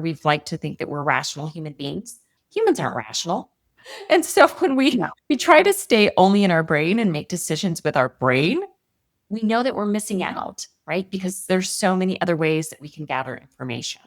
We've liked to think that we're rational human beings. Humans aren't rational. And so when we try to stay only in our brain and make decisions with our brain, we know that we're missing out, right? Because there's so many other ways that we can gather information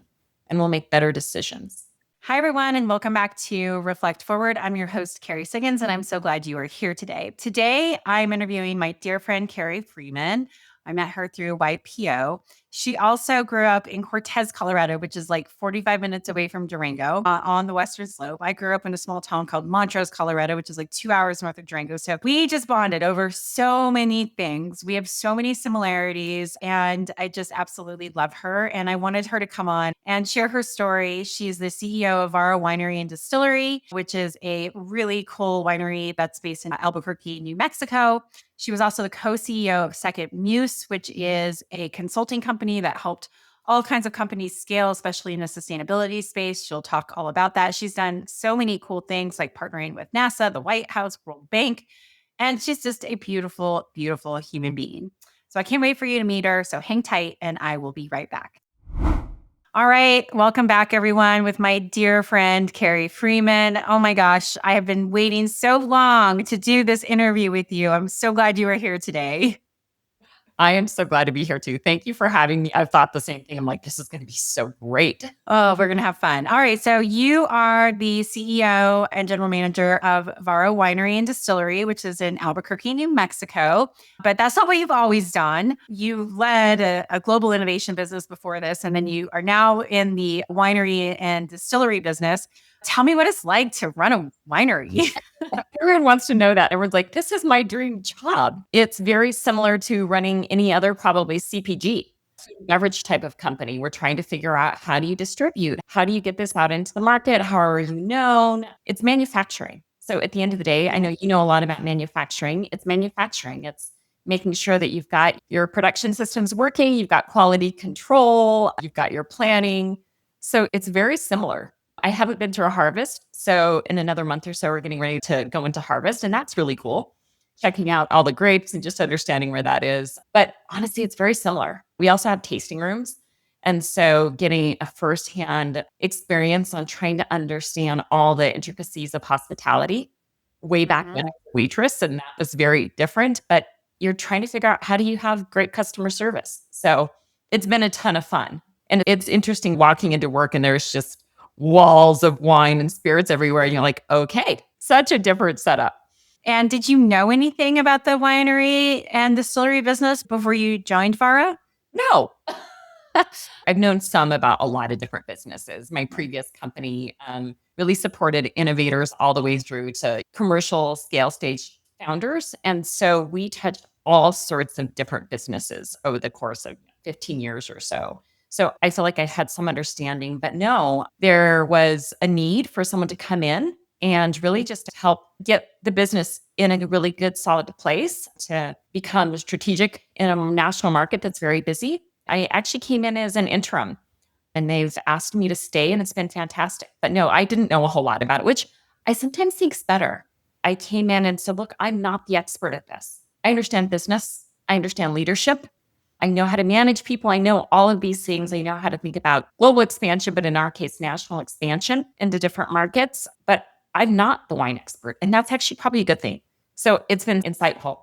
and we'll make better decisions. Hi, everyone, and welcome back to Reflect Forward. I'm your host, Kerry Siggins, and I'm so glad you are here today. Today, I'm interviewing my dear friend, Carrie Freeman. I met her through YPO. She also grew up in Cortez, Colorado, which is like 45 minutes away from Durango on the Western Slope. I grew up in a small town called Montrose, Colorado, which is like 2 hours north of Durango. So we just bonded over so many things. We have so many similarities, and I just absolutely love her. And I wanted her to come on and share her story. She's the CEO of Vara Winery and Distillery, which is a really cool winery that's based in Albuquerque, New Mexico. She was also the co-CEO of SecondMuse, which is a consulting company that helped all kinds of companies scale, especially in the sustainability space. She'll talk all about that. She's done so many cool things like partnering with NASA, the White House, World Bank, and she's just a beautiful, beautiful human being. So I can't wait for you to meet her. So hang tight and I will be right back. All right. Welcome back, everyone, with my dear friend, Carrie Freeman. Oh my gosh, I have been waiting so long to do this interview with you. I'm so glad you are here today. I am so glad to be here too. Thank you for having me. I've thought the same thing. I'm like, this is going to be so great. Oh, we're going to have fun. All right. So you are the CEO and general manager of Vara Winery and Distillery, which is in Albuquerque, New Mexico. But that's not what you've always done. You led a global innovation business before this, and then you are now in the winery and distillery business. Tell me what it's like to run a winery. Everyone wants to know that. Everyone's like, this is my dream job. It's very similar to running any other probably CPG, beverage type of company. We're trying to figure out, how do you distribute? How do you get this out into the market? How are you known? It's manufacturing. So at the end of the day, I know you know a lot about manufacturing. It's manufacturing. It's making sure that you've got your production systems working, you've got quality control, you've got your planning. So it's very similar. I haven't been through a harvest. So in another month or so, we're getting ready to go into harvest. And that's really cool. Checking out all the grapes and just understanding where that is. But honestly, it's very similar. We also have tasting rooms. And so getting a firsthand experience on trying to understand all the intricacies of hospitality way back when I was a waitress. And that was very different. But you're trying to figure out, how do you have great customer service? So it's been a ton of fun. And it's interesting walking into work and there's just walls of wine and spirits everywhere. And you're like, okay, such a different setup. And did you know anything about the winery and distillery business before you joined Vara? No. I've known some about a lot of different businesses. My previous company really supported innovators all the way through to commercial scale stage founders. And so we touched all sorts of different businesses over the course of 15 years or so. So I feel like I had some understanding, but no, there was a need for someone to come in and really just help get the business in a really good, solid place to become strategic in a national market that's very busy. I actually came in as an interim and they've asked me to stay and it's been fantastic. But no, I didn't know a whole lot about it, which I sometimes think's better. I came in and said, look, I'm not the expert at this. I understand business. I understand leadership. I know how to manage people. I know all of these things. I know how to think about global expansion, but in our case, national expansion into different markets. But I'm not the wine expert. And that's actually probably a good thing. So it's been insightful,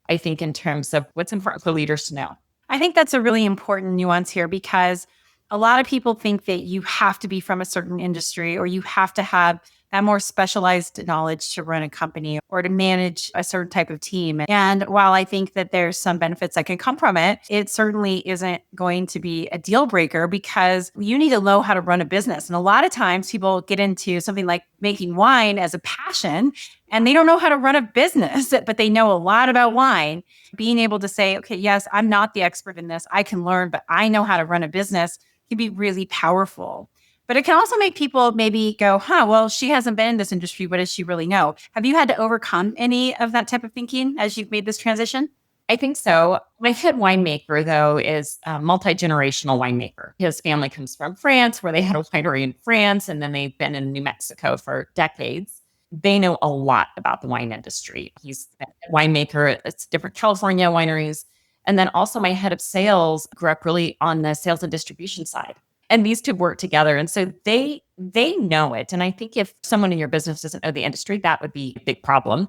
I think, in terms of what's important for leaders to know. I think that's a really important nuance here, because a lot of people think that you have to be from a certain industry or you have to have that more specialized knowledge to run a company or to manage a certain type of team. And while I think that there's some benefits that can come from it, it certainly isn't going to be a deal breaker, because you need to know how to run a business. And a lot of times people get into something like making wine as a passion and they don't know how to run a business, but they know a lot about wine. Being able to say, okay, yes, I'm not the expert in this. I can learn, but I know how to run a business can be really powerful. But it can also make people maybe go, well, she hasn't been in this industry. What does she really know? Have you had to overcome any of that type of thinking as you've made this transition? I think so. My head winemaker, though, is a multi-generational winemaker. His family comes from France, where they had a winery in France, and then they've been in New Mexico for decades. They know a lot about the wine industry. He's a winemaker at different California wineries. And then also my head of sales grew up really on the sales and distribution side. And these two work together. And so they know it. And I think if someone in your business doesn't know the industry, that would be a big problem.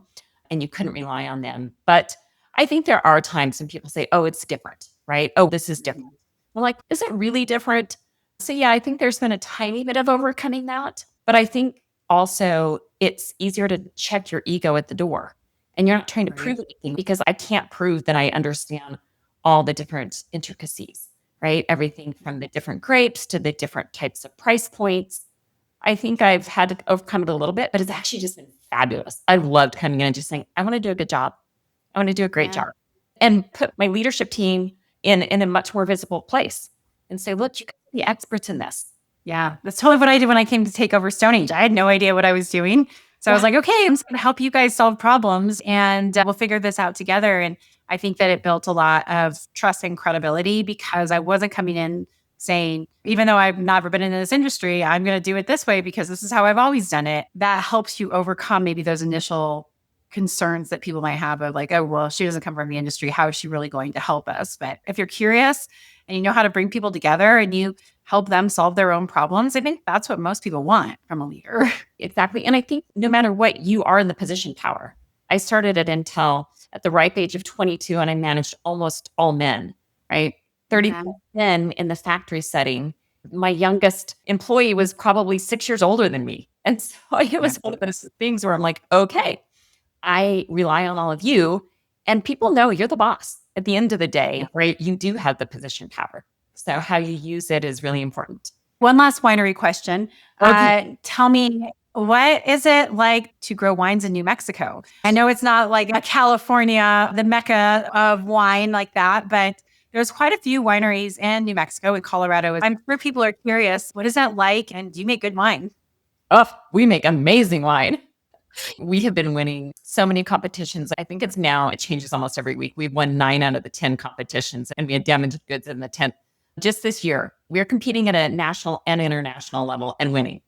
And you couldn't rely on them. But I think there are times when people say, oh, it's different, right? Oh, this is different. I'm like, is it really different? So yeah, I think there's been a tiny bit of overcoming that. But I think also it's easier to check your ego at the door. And you're not trying to prove anything, because I can't prove that I understand all the different intricacies, right? Everything from the different grapes to the different types of price points. I think I've had to overcome it a little bit, but it's actually just been fabulous. I loved coming in and just saying, I want to do a good job. I want to do a great job, and put my leadership team in a much more visible place and say, look, you can be experts in this. Yeah, that's totally what I did when I came to take over Stone Age. I had no idea what I was doing. So I was like, okay, I'm just going to help you guys solve problems, and we'll figure this out together. And I think that it built a lot of trust and credibility, because I wasn't coming in saying, even though I've never been in this industry, I'm going to do it this way because this is how I've always done it. That helps you overcome maybe those initial concerns that people might have of like, oh, well, she doesn't come from the industry. How is she really going to help us? But if you're curious and you know how to bring people together and you help them solve their own problems, I think that's what most people want from a leader. Exactly. And I think no matter what, you are in the position power. I started at Intel at the ripe age of 22, and I managed almost all men, right? 30 men in the factory setting. My youngest employee was probably 6 years older than me. And so it was one of those things where I'm like, okay, I rely on all of you, and people know you're the boss at the end of the day, right? You do have the position power. So how you use it is really important. One last winery question. Tell me, what is it like to grow wines in New Mexico? I know it's not like a California, the mecca of wine like that, but there's quite a few wineries in New Mexico and Colorado. I'm sure people are curious, what is that like? And do you make good wine? Oh, we make amazing wine. We have been winning so many competitions. I think it changes almost every week. We've won 9 out of the 10 competitions, and we had damaged goods in the 10th. Just this year, we're competing at a national and international level and winning.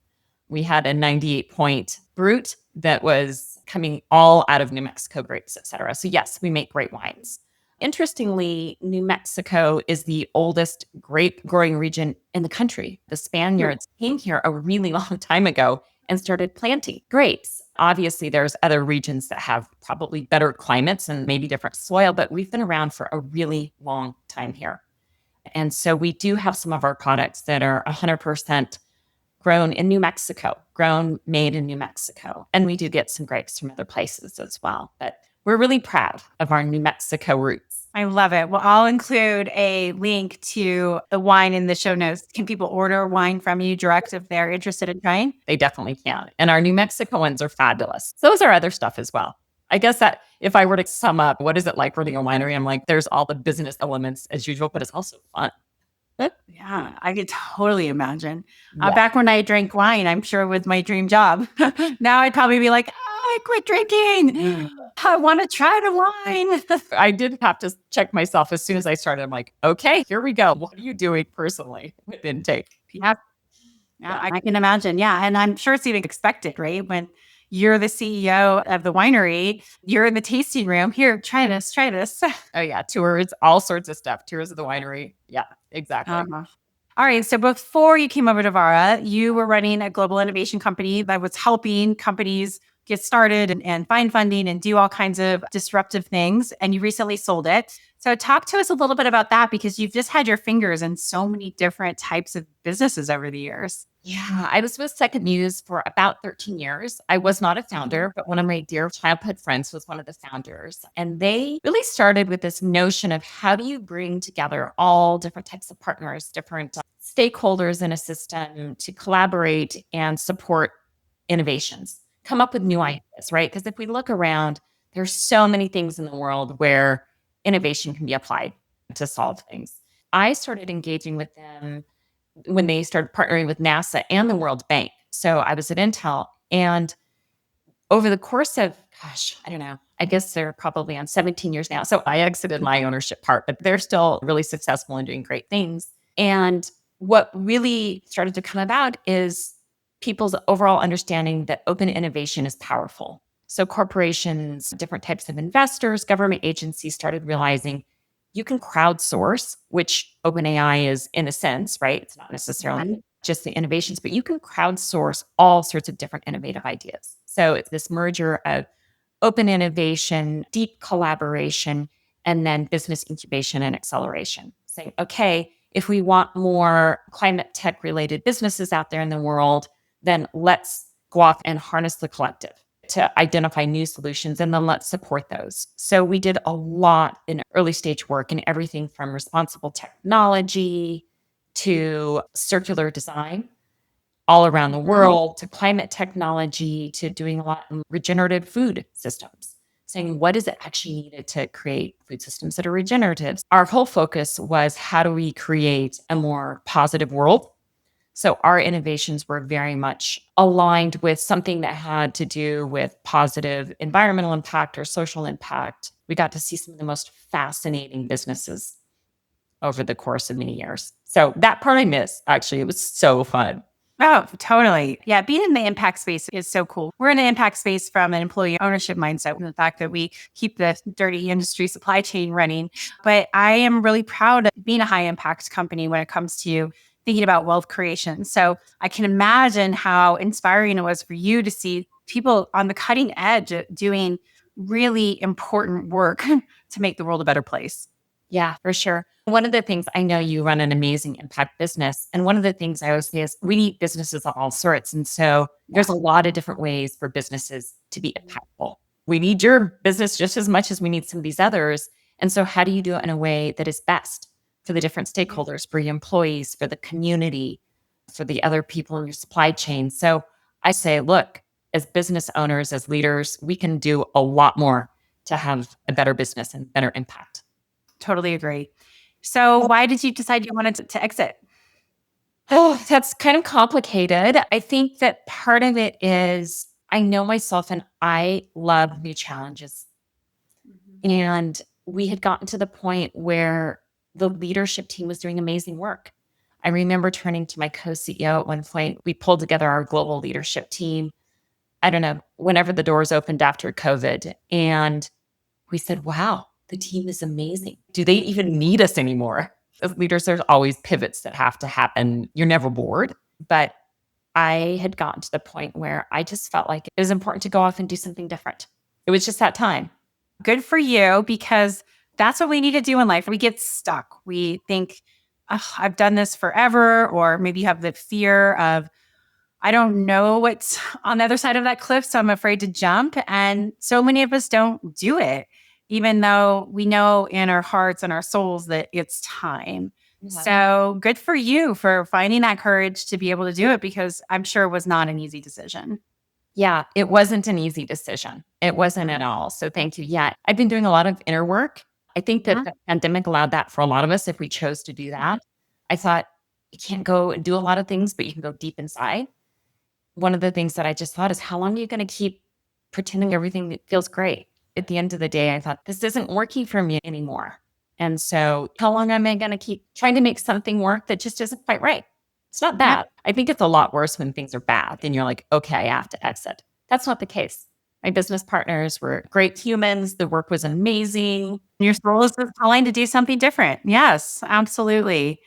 We had a 98-point brut that was coming all out of New Mexico grapes, et cetera. So yes, we make great wines. Interestingly, New Mexico is the oldest grape growing region in the country. The Spaniards came here a really long time ago and started planting grapes. Obviously, there's other regions that have probably better climates and maybe different soil, but we've been around for a really long time here. And so we do have some of our products that are 100% grown in New Mexico, made in New Mexico. And we do get some grapes from other places as well. But we're really proud of our New Mexico roots. I love it. Well, I'll include a link to the wine in the show notes. Can people order wine from you direct if they're interested in trying? They definitely can. And our New Mexico ones are fabulous. So is our other stuff as well. I guess that if I were to sum up, what is it like running a winery? I'm like, there's all the business elements as usual, but it's also fun. Yeah, I could totally imagine. Back when I drank wine, I'm sure with my dream job. Now I'd probably be like, I quit drinking. I want to try the wine. I did have to check myself as soon as I started. I'm like, okay, here we go. What are you doing personally with intake? Yeah, I can imagine. Yeah. And I'm sure it's even expected, right? When you're the CEO of the winery, you're in the tasting room. Here, try this. Oh, yeah. Tours, all sorts of stuff. Tours of the winery. Yeah, exactly. All right. So before you came over to Vara, you were running a global innovation company that was helping companies get started and find funding and do all kinds of disruptive things. And you recently sold it. So talk to us a little bit about that, because you've just had your fingers in so many different types of businesses over the years. Yeah, I was with SecondMuse for about 13 years. I was not a founder, but one of my dear childhood friends was one of the founders. And they really started with this notion of how do you bring together all different types of partners, different stakeholders in a system to collaborate and support innovations, come up with new ideas, right? Because if we look around, there's so many things in the world where innovation can be applied to solve things. I started engaging with them when they started partnering with NASA and the World Bank. So I was at Intel, and over the course of, I don't know, I guess they're probably on 17 years now. So I exited my ownership part, but they're still really successful and doing great things. And what really started to come about is people's overall understanding that open innovation is powerful. So corporations, different types of investors, government agencies started realizing You can crowdsource, which OpenAI is in a sense, right? It's not necessarily just the innovations, but you can crowdsource all sorts of different innovative ideas. So it's this merger of open innovation, deep collaboration, and then business incubation and acceleration. Saying, okay, if we want more climate tech related businesses out there in the world, then let's go off and harness the collective to identify new solutions and then let's support those. So we did a lot in early stage work in everything from responsible technology to circular design all around the world to climate technology to doing a lot in regenerative food systems, saying what is it actually needed to create food systems that are regenerative. Our whole focus was how do we create a more positive world? So our innovations were very much aligned with something that had to do with positive environmental impact or social impact. We got to see some of the most fascinating businesses over the course of many years. So that part I miss, actually. It was so fun. Oh, totally. Yeah. Being in the impact space is so cool. We're in the impact space from an employee ownership mindset and the fact that we keep the dirty industry supply chain running. But I am really proud of being a high impact company when it comes to thinking about wealth creation. So I can imagine how inspiring it was for you to see people on the cutting edge doing really important work to make the world a better place. Yeah, for sure. One of the things I know you run an amazing impact business. And one of the things I always say is we need businesses of all sorts. And so there's a lot of different ways for businesses to be impactful. We need your business just as much as we need some of these others. And so how do you do it in a way that is best for the different stakeholders, for your employees, for the community, for the other people in your supply chain? So I say, look, as business owners, as leaders, we can do a lot more to have a better business and better impact. Totally agree. So why did you decide you wanted to exit? Oh, that's kind of complicated. I think that part of it is I know myself and I love new challenges. And we had gotten to the point where the leadership team was doing amazing work. I remember turning to my co CEO at one point. We pulled together our global leadership team. I don't know, whenever the doors opened after COVID. And we said, wow, the team is amazing. Do they even need us anymore? As leaders, there's always pivots that have to happen. You're never bored. But I had gotten to the point where I just felt like it was important to go off and do something different. It was just that time. Good for you, because that's what we need to do in life. We get stuck. We think, oh, I've done this forever. Or maybe you have the fear of, I don't know what's on the other side of that cliff, so I'm afraid to jump. And so many of us don't do it, even though we know in our hearts and our souls that it's time. Yeah. So good for you for finding that courage to be able to do it, because I'm sure it was not an easy decision. Yeah, it wasn't an easy decision. It wasn't at all. So thank you. Yeah, I've been doing a lot of inner work. I think that Mhm. the pandemic allowed that for a lot of us if we chose to do that. I thought you can't go and do a lot of things, but you can go deep inside. One of the things that I just thought is how long are you going to keep pretending everything that feels great? At the end of the day, I thought this isn't working for me anymore. And so how long am I going to keep trying to make something work that just isn't quite right? It's not Yep. bad. I think it's a lot worse when things are bad. Then you're like, okay, I have to exit. That's not the case. My business partners were great humans. The work was amazing. Your soul is just calling to do something different. Yes, absolutely.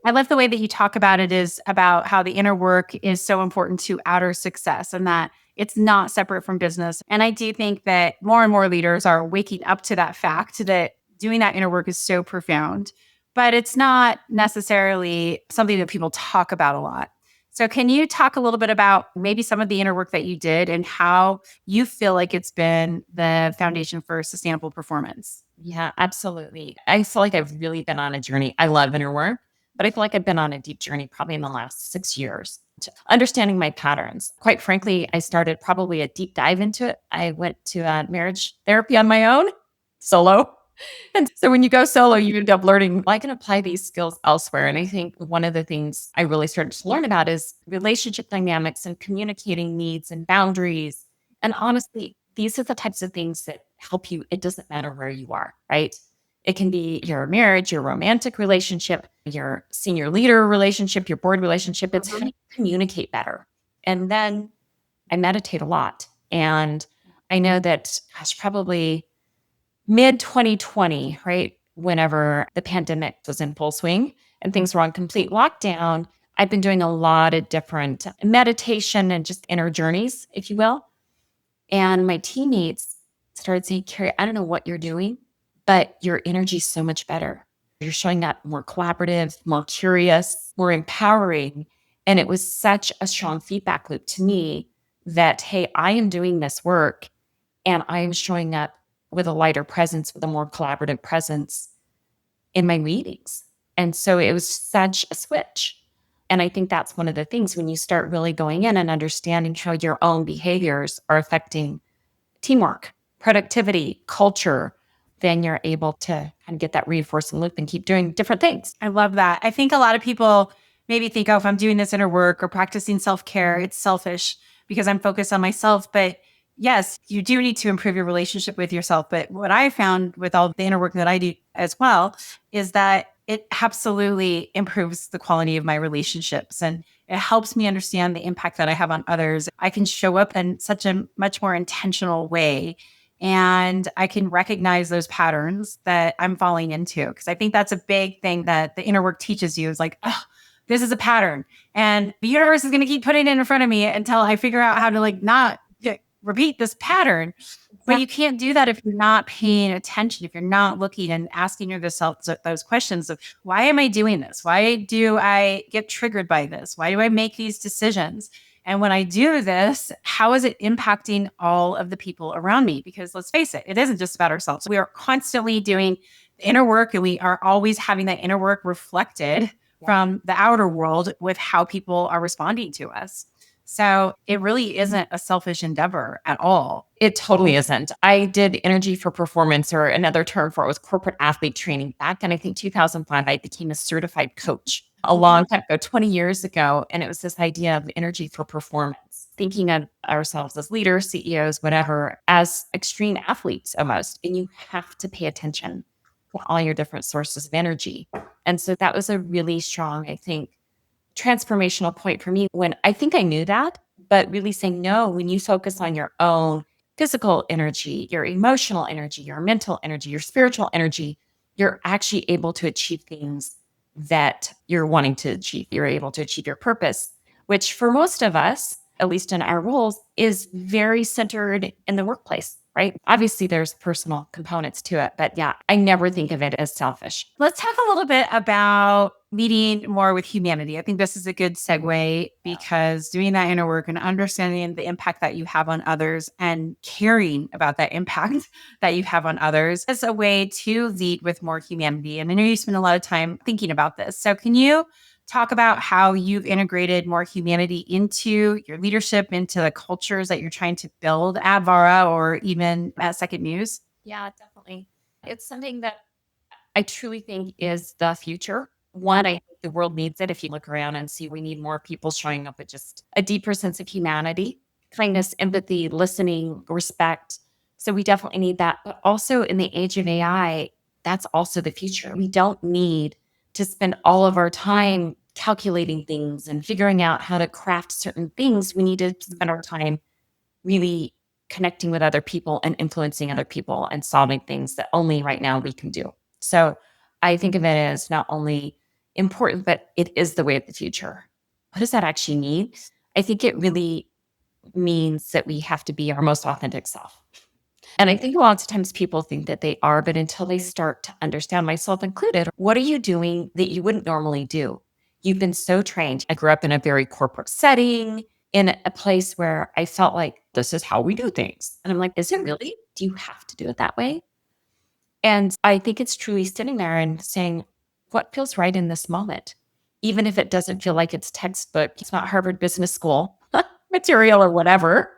I love the way that you talk about it, is about how the inner work is so important to outer success and that it's not separate from business. And I do think that more and more leaders are waking up to that fact that doing that inner work is so profound, but it's not necessarily something that people talk about a lot. So, can you talk a little bit about maybe some of the inner work that you did and how you feel like it's been the foundation for sustainable performance? Yeah, absolutely. I feel like I've really been on a journey. I love inner work, but I feel like I've been on a deep journey probably in the last 6 years to understanding my patterns. Quite frankly, I started probably a deep dive into it. I went to marriage therapy on my own, solo. And so when you go solo, you end up learning, well, I can apply these skills elsewhere. And I think one of the things I really started to learn about is relationship dynamics and communicating needs and boundaries. And honestly, these are the types of things that help you. It doesn't matter where you are, right? It can be your marriage, your romantic relationship, your senior leader relationship, your board relationship. It's how do you communicate better? And then I meditate a lot. And I know that, gosh, probably mid 2020, right? whenever the pandemic was in full swing and things were on complete lockdown, I've been doing a lot of different meditation and just inner journeys, if you will. And my teammates started saying, Carrie, I don't know what you're doing, but your energy is so much better. You're showing up more collaborative, more curious, more empowering. And it was such a strong feedback loop to me that, hey, I am doing this work and I am showing up with a lighter presence, with a more collaborative presence in my meetings. And so it was such a switch. And I think that's one of the things when you start really going in and understanding how your own behaviors are affecting teamwork, productivity, culture, then you're able to kind of get that reinforcing loop and keep doing different things. I love that. I think a lot of people maybe think, oh, if I'm doing this inner work or practicing self-care, it's selfish because I'm focused on myself. But yes, you do need to improve your relationship with yourself. But what I found with all the inner work that I do as well is that it absolutely improves the quality of my relationships and it helps me understand the impact that I have on others. I can show up in such a much more intentional way and I can recognize those patterns that I'm falling into. Because I think that's a big thing that the inner work teaches you is like, oh, this is a pattern. And the universe is going to keep putting it in front of me until I figure out how to like not repeat this pattern. But you can't do that if you're not paying attention, if you're not looking and asking yourself those questions of why am I doing this? Why do I get triggered by this? Why do I make these decisions? And when I do this, how is it impacting all of the people around me? Because let's face it, it isn't just about ourselves. We are constantly doing inner work and we are always having that inner work reflected from the outer world with how people are responding to us. So it really isn't a selfish endeavor at all. It totally isn't. I did energy for performance, or another term for it was corporate athlete training back in, I think, 2005. I became a certified coach a long time ago, 20 years ago. And it was this idea of energy for performance, thinking of ourselves as leaders, CEOs, whatever, as extreme athletes almost. And you have to pay attention to all your different sources of energy. And so that was a really strong, I think, transformational point for me when I think I knew that, but really saying, no, when you focus on your own physical energy, your emotional energy, your mental energy, your spiritual energy, you're actually able to achieve things that you're wanting to achieve. You're able to achieve your purpose, which for most of us, at least in our roles, is very centered in the workplace, right? Obviously, there's personal components to it, but yeah, I never think of it as selfish. Let's talk a little bit about leading more with humanity. I think this is a good segue because doing that inner work and understanding the impact that you have on others and caring about that impact that you have on others is a way to lead with more humanity. And I know you spend a lot of time thinking about this. So can you talk about how you've integrated more humanity into your leadership, into the cultures that you're trying to build at Vara or even at SecondMuse? Yeah, definitely. It's something that I truly think is the future. One, I think the world needs it. If you look around and see, we need more people showing up with just a deeper sense of humanity, kindness, empathy, listening, respect. So we definitely need that. But also in the age of AI, that's also the future. We don't need to spend all of our time calculating things and figuring out how to craft certain things. We need to spend our time really connecting with other people and influencing other people and solving things that only right now we can do. So I think of it as not only important, but it is the way of the future. What does that actually mean? I think it really means that we have to be our most authentic self. And I think lots of times people think that they are, but until they start to understand, myself included, what are you doing that you wouldn't normally do? You've been so trained. I grew up in a very corporate setting, in a place where I felt like this is how we do things. And I'm like, is it really? Do you have to do it that way? And I think it's truly sitting there and saying, what feels right in this moment? Even if it doesn't feel like it's textbook, it's not Harvard Business School material or whatever,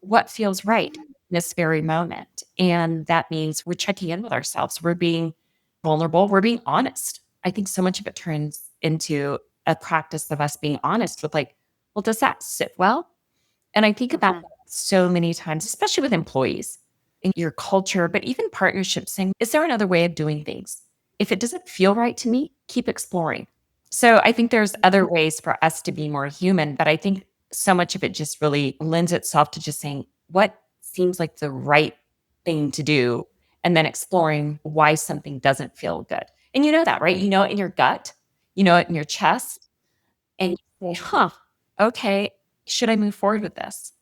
what feels right in this very moment? And that means we're checking in with ourselves. We're being vulnerable. We're being honest. I think so much of it turns into a practice of us being honest with like, well, does that sit well? And I think about that so many times, especially with employees in your culture, but even partnerships saying, is there another way of doing things? If it doesn't feel right to me, keep exploring. So I think there's other ways for us to be more human, but I think so much of it just really lends itself to just saying what seems like the right thing to do and then exploring why something doesn't feel good. And you know that, right? You know it in your gut, you know it in your chest, and you say, huh, okay, should I move forward with this?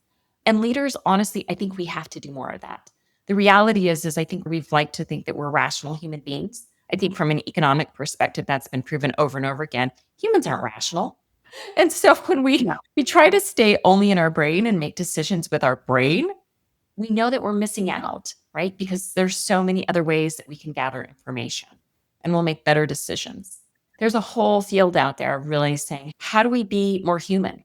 And leaders, honestly, I think we have to do more of that. The reality is I think we've liked to think that we're rational human beings. I think from an economic perspective, that's been proven over and over again. Humans aren't rational. And so when we try to stay only in our brain and make decisions with our brain, we know that we're missing out, right? Because there's so many other ways that we can gather information and we'll make better decisions. There's a whole field out there of really saying, how do we be more human?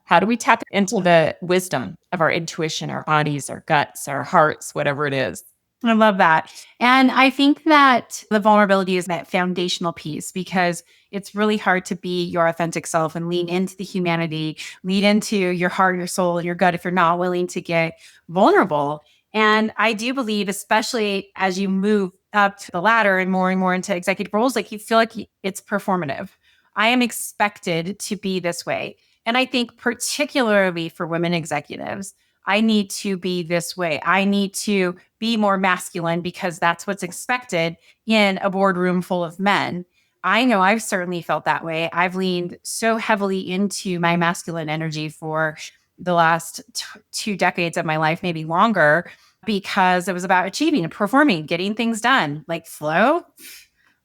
How do we tap into the wisdom of our intuition, our bodies, our guts, our hearts, whatever it is? I love that. And I think that the vulnerability is that foundational piece because it's really hard to be your authentic self and lean into the humanity, lean into your heart, your soul, and your gut if you're not willing to get vulnerable. And I do believe, especially as you move up the ladder and more into executive roles, like you feel like it's performative. I am expected to be this way. And I think, particularly for women executives, I need to be this way. I need to be more masculine because that's what's expected in a boardroom full of men. I know I've certainly felt that way. I've leaned so heavily into my masculine energy for the last 2 decades of my life, maybe longer, because it was about achieving and performing, getting things done. Like flow,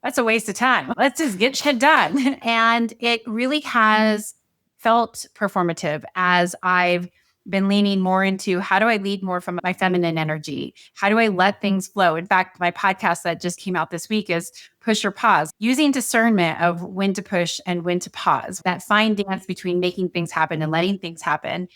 that's a waste of time. Let's just get shit done. And it really has felt performative as I've been leaning more into how do I lead more from my feminine energy? How do I let things flow? In fact, my podcast that just came out this week is Push or Pause, using discernment of when to push and when to pause, that fine dance between making things happen and letting things happen.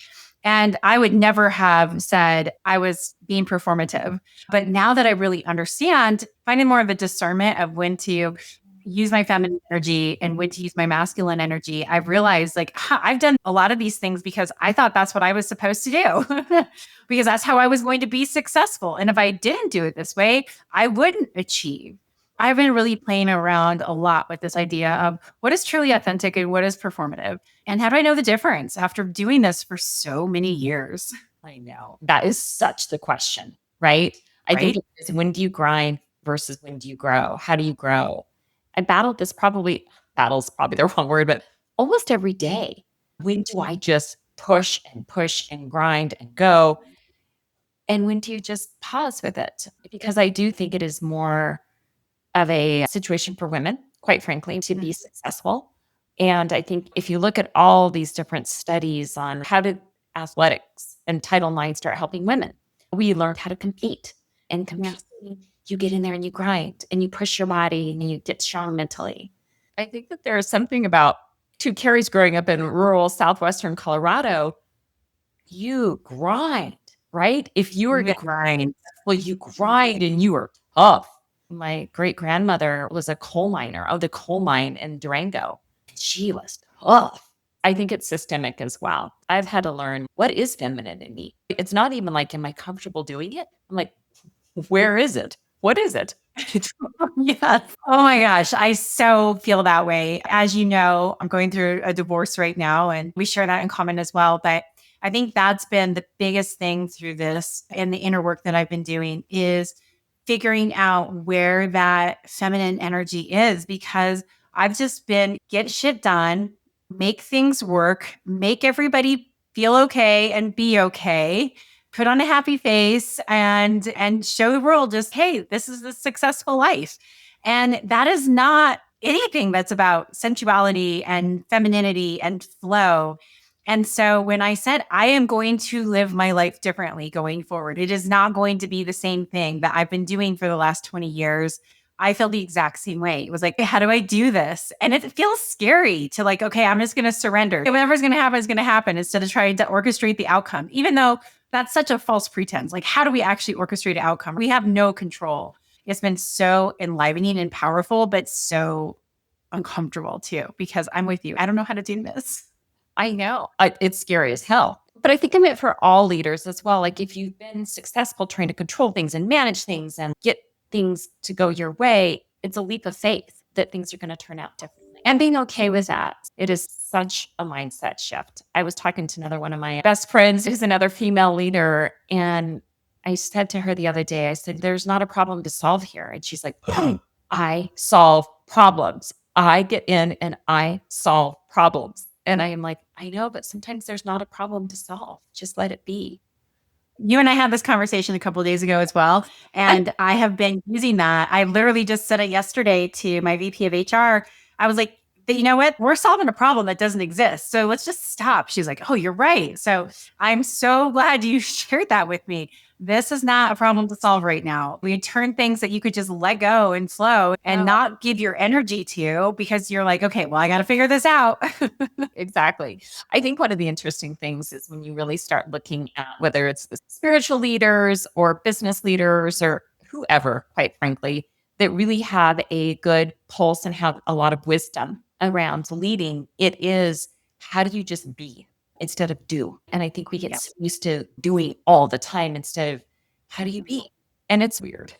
And I would never have said I was being performative. But now that I really understand, finding more of a discernment of when to use my feminine energy and when to use my masculine energy, I've realized like I've done a lot of these things because I thought that's what I was supposed to do, because that's how I was going to be successful. And if I didn't do it this way, I wouldn't achieve. I've been really playing around a lot with this idea of what is truly authentic and what is performative. And how do I know the difference after doing this for so many years? I know. That is such the question, right? I think Right? it is, when do you grind versus when do you grow? How do you grow? I battled this battle's probably the wrong word, but almost every day. When do I just push and grind and go? And when do you just pause with it? Because I do think it is more of a situation for women, quite frankly, to be successful. And I think if you look at all these different studies on how did athletics and Title IX start helping women, we learned how to compete. And competing, you get in there and you grind and you push your body and you get strong mentally. I think that there is something about two Carries growing up in rural southwestern Colorado, you grind, right? If you were Grind. well, you grind and you are tough. My great grandmother was a coal miner of the coal mine in Durango. She was tough. I think it's systemic as well. I've had to learn what is feminine in me. It's not even like, am I comfortable doing it? I'm like, where is it? What is it? Yes. Oh my gosh. I so feel that way. As you know, I'm going through a divorce right now, and we share that in common as well. But I think that's been the biggest thing through this and the inner work that I've been doing is figuring out where that feminine energy is because I've just been get shit done, make things work, make everybody feel okay and be okay, put on a happy face and show the world just, hey, this is a successful life. And that is not anything that's about sensuality and femininity and flow. And so when I said I am going to live my life differently going forward, it is not going to be the same thing that I've been doing for the last 20 years. I feel the exact same way. It was like, how do I do this? And it feels scary to like, okay, I'm just going to surrender. Whatever's going to happen is going to happen instead of trying to orchestrate the outcome, even though that's such a false pretense. Like, how do we actually orchestrate an outcome? We have no control. It's been so enlivening and powerful, but so uncomfortable too, because I'm with you. I don't know how to do this. I know. It's scary as hell. But I think I meant for all leaders as well. Like if you've been successful trying to control things and manage things and get things to go your way, it's a leap of faith that things are going to turn out differently. And being okay with that. It is such a mindset shift. I was talking to another one of my best friends who's another female leader, and I said to her the other day, I said, there's not a problem to solve here. And she's like, I solve problems. I get in and I solve problems. And I am like, I know, but sometimes there's not a problem to solve. Just let it be. You and I had this conversation a couple of days ago as well, and I have been using that. I literally just said it yesterday to my VP of HR. I was like, you know what? We're solving a problem that doesn't exist. So let's just stop. She's like, oh, you're right. So I'm so glad you shared that with me. This is not a problem to solve right now. We turn things that you could just let go and flow and not give your energy to because you're like, okay, well, I got to figure this out. Exactly. I think one of the interesting things is when you really start looking at whether it's the spiritual leaders or business leaders or whoever, quite frankly, that really have a good pulse and have a lot of wisdom around leading. It is how do you just be instead of do? And I think we get so used to doing all the time instead of how do you be? And it's weird.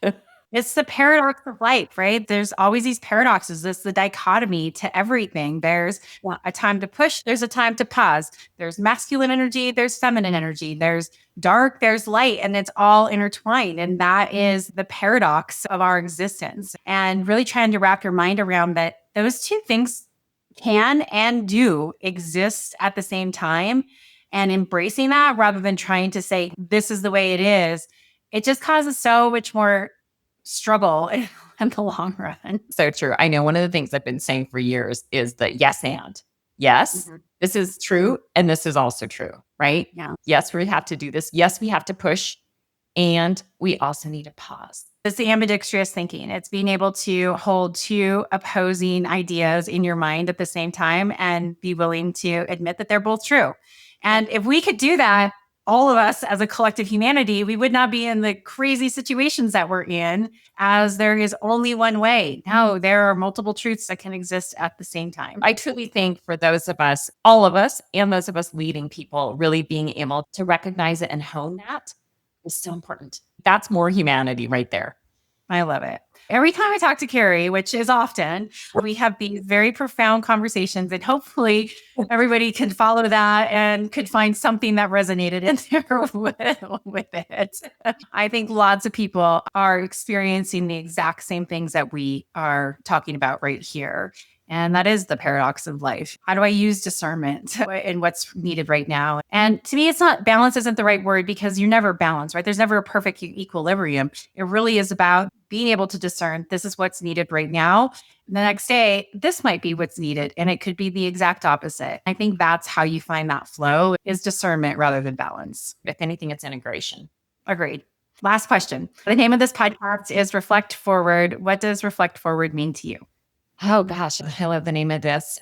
It's the paradox of life, right? There's always these paradoxes. There's the dichotomy to everything. There's a time to push, there's a time to pause. There's masculine energy, there's feminine energy, there's dark, there's light, and it's all intertwined. And that is the paradox of our existence. And really trying to wrap your mind around that those two things can and do exist at the same time, and embracing that rather than trying to say, this is the way it is. It just causes so much more struggle in the long run. So true. I know one of the things I've been saying for years is that yes, and yes, this is true. And this is also true, right? Yeah. Yes, we have to do this. Yes, we have to push. And we also need to pause. It's the ambidextrous thinking. It's being able to hold two opposing ideas in your mind at the same time and be willing to admit that they're both true. And if we could do that, all of us as a collective humanity, we would not be in the crazy situations that we're in, as there is only one way. No, there are multiple truths that can exist at the same time. I truly think for those of us, all of us, and those of us leading people, really being able to recognize it and hone that is so important. That's more humanity right there. I love it. Every time I talk to Carrie, which is often, we have these very profound conversations, and hopefully everybody can follow that and could find something that resonated in there with it. I think lots of people are experiencing the exact same things that we are talking about right here. And that is the paradox of life. How do I use discernment in what's needed right now? And to me, it's not balance isn't the right word because you're never balanced, right? There's never a perfect equilibrium. It really is about being able to discern this is what's needed right now. And the next day, this might be what's needed. And it could be the exact opposite. I think that's how you find that flow is discernment rather than balance. If anything, it's integration. Agreed. Last question. The name of this podcast is Reflect Forward. What does Reflect Forward mean to you? Oh gosh, I love the name of this.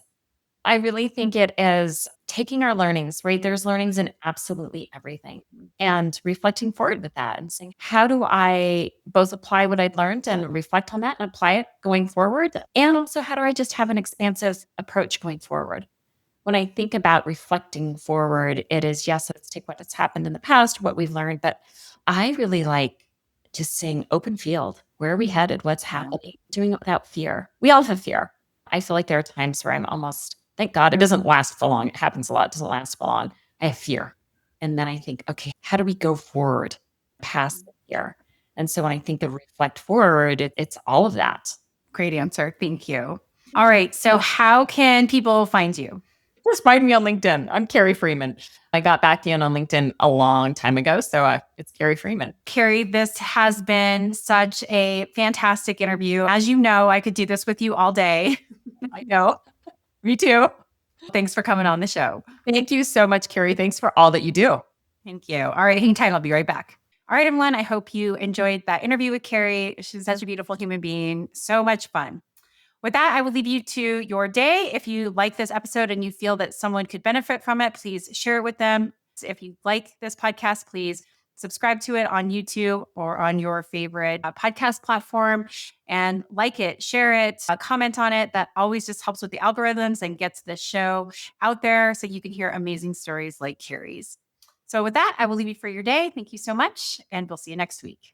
I really think it is taking our learnings, right? There's learnings in absolutely everything and reflecting forward with that and saying, how do I both apply what I'd learned and reflect on that and apply it going forward? And also, how do I just have an expansive approach going forward? When I think about reflecting forward, it is, yes, let's take what has happened in the past, what we've learned, but I really like just saying open field. Where are we headed? What's happening? Doing it without fear. We all have fear. I feel like there are times where I'm almost, thank God, it doesn't last for long. It happens a lot. It doesn't last for long. I have fear. And then I think, okay, how do we go forward past the fear? And so when I think of reflect forward, it's all of that. Great answer. Thank you. All right. So how can people find you? Just find me on LinkedIn. I'm Carrie Freeman. I got back in on LinkedIn a long time ago. So it's Carrie Freeman. Carrie, this has been such a fantastic interview. As you know, I could do this with you all day. I know. Me too. Thanks for coming on the show. Thank you so much, Carrie. Thanks for all that you do. Thank you. All right. Hang tight. I'll be right back. All right, everyone. I hope you enjoyed that interview with Carrie. She's such a beautiful human being. So much fun. With that, I will leave you to your day. If you like this episode and you feel that someone could benefit from it, please share it with them. If you like this podcast, please subscribe to it on YouTube or on your favorite podcast platform and like it, share it, comment on it. That always just helps with the algorithms and gets the show out there so you can hear amazing stories like Carrie's. So with that, I will leave you for your day. Thank you so much, and we'll see you next week.